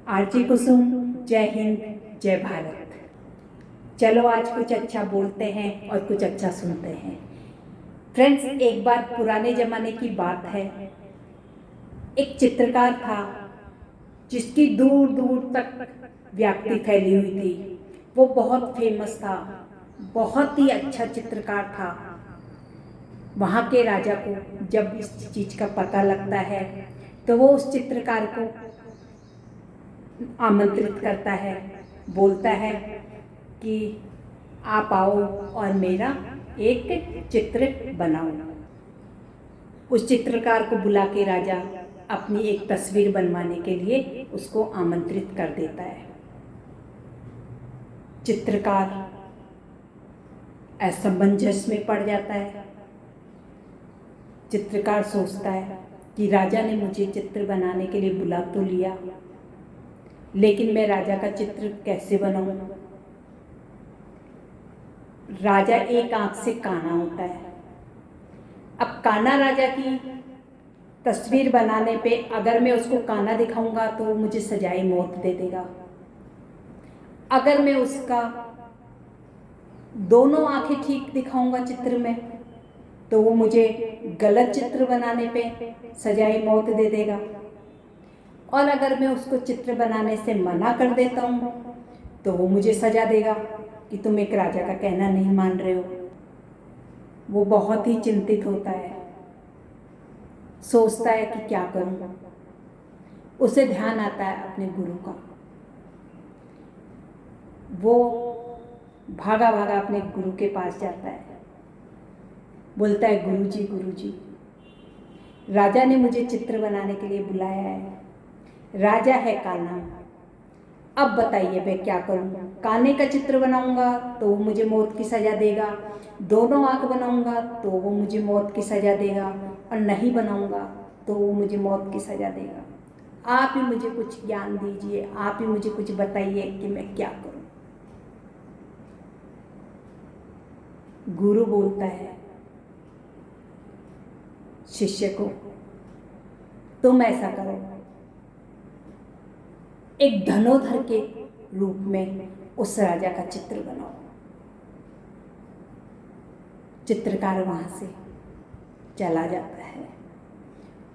आरती कुसुम। जय हिंद जय भारत। चलो आज कुछ अच्छा बोलते हैं और कुछ अच्छा सुनते हैं। फ्रेंड्स, एक बार पुराने ज़माने की बात है। एक चित्रकार था जिसकी दूर दूर तक व्याप्ति फैली हुई थी। वो बहुत फेमस था, बहुत ही अच्छा चित्रकार था। वहाँ के राजा को जब इस चीज़ का पता लगता है तो वो उस चित्रकार को आमंत्रित करता है, बोलता है कि आप आओ और मेरा एक चित्र बनाओ। उस चित्रकार को बुला के राजा अपनी एक तस्वीर बनवाने के लिए उसको आमंत्रित कर देता है। चित्रकार असमंजस में पड़ जाता है। चित्रकार सोचता है कि राजा ने मुझे चित्र बनाने के लिए बुला तो लिया, लेकिन मैं राजा का चित्र कैसे बनाऊं? राजा एक आंख से काना होता है। अब काना राजा की तस्वीर बनाने पे अगर मैं उसको काना दिखाऊंगा तो वो मुझे सजाए मौत दे देगा। अगर मैं उसका दोनों आंखें ठीक दिखाऊंगा चित्र में तो वो मुझे गलत चित्र बनाने पे सजाए मौत दे देगा। और अगर मैं उसको चित्र बनाने से मना कर देता हूँ तो वो मुझे सजा देगा कि तुम एक राजा का कहना नहीं मान रहे हो। वो बहुत ही चिंतित होता है, सोचता है कि क्या करूँ। उसे ध्यान आता है अपने गुरु का। वो भागा भागा अपने गुरु के पास जाता है, बोलता है गुरु जी, राजा ने मुझे चित्र बनाने के लिए बुलाया है। राजा है काना, अब बताइए मैं क्या करूँ? काने का चित्र बनाऊंगा तो वो मुझे मौत की सज़ा देगा, दोनों आँख बनाऊंगा तो वो मुझे मौत की सज़ा देगा, और नहीं बनाऊंगा तो वो मुझे मौत की सज़ा देगा। आप ही मुझे कुछ ज्ञान दीजिए, आप ही मुझे कुछ बताइए कि मैं क्या करूँ। गुरु बोलता है शिष्य को, तुम ऐसा करो, एक धनुर्धर के रूप में उस राजा का चित्र बनाओ। चित्रकार वहां से चला जाता है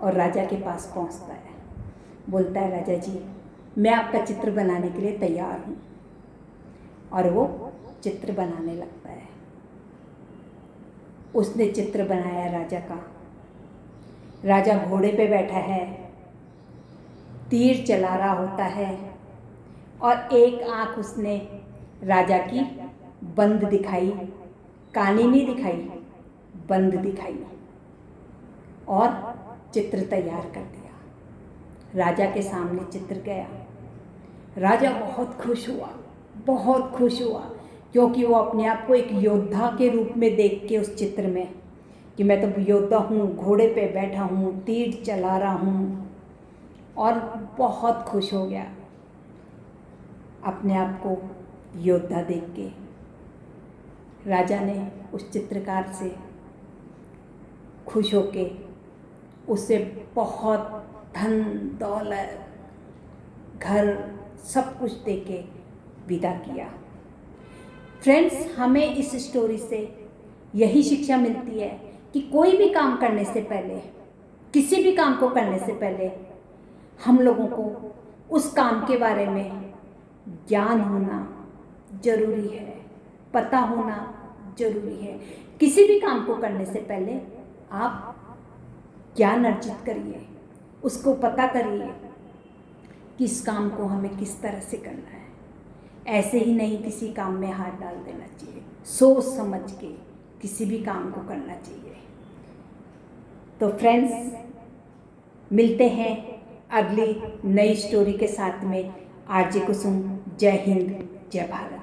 और राजा के पास पहुंचता है, बोलता है राजा जी, मैं आपका चित्र बनाने के लिए तैयार हूं। और वो चित्र बनाने लगता है। उसने चित्र बनाया राजा का। राजा घोड़े पे बैठा है, तीर चला रहा होता है, और एक आंख उसने राजा की बंद दिखाई, कानी नहीं दिखाई, बंद दिखाई, और चित्र तैयार कर दिया। राजा के सामने चित्र गया। राजा बहुत खुश हुआ, बहुत खुश हुआ, क्योंकि वो अपने आप को एक योद्धा के रूप में देख के उस चित्र में कि मैं तो योद्धा हूँ, घोड़े पे बैठा हूँ, तीर चला रहा हूँ, और बहुत खुश हो गया अपने आप को योद्धा देख के। राजा ने उस चित्रकार से खुश होके उससे बहुत धन दौलत घर सब कुछ देके विदा किया। फ्रेंड्स, हमें इस स्टोरी से यही शिक्षा मिलती है कि कोई भी काम करने से पहले, किसी भी काम को करने से पहले हम लोगों को उस काम के बारे में ज्ञान होना जरूरी है, पता होना जरूरी है। किसी भी काम को करने से पहले आप ज्ञान अर्जित करिए, उसको पता करिए कि इस काम को हमें किस तरह से करना है। ऐसे ही नहीं किसी काम में हाथ डाल देना चाहिए, सोच समझ के किसी भी काम को करना चाहिए। तो फ्रेंड्स, मिलते हैं अगली नई स्टोरी के साथ में। आरजे कुसुम। जय हिंद जय भारत।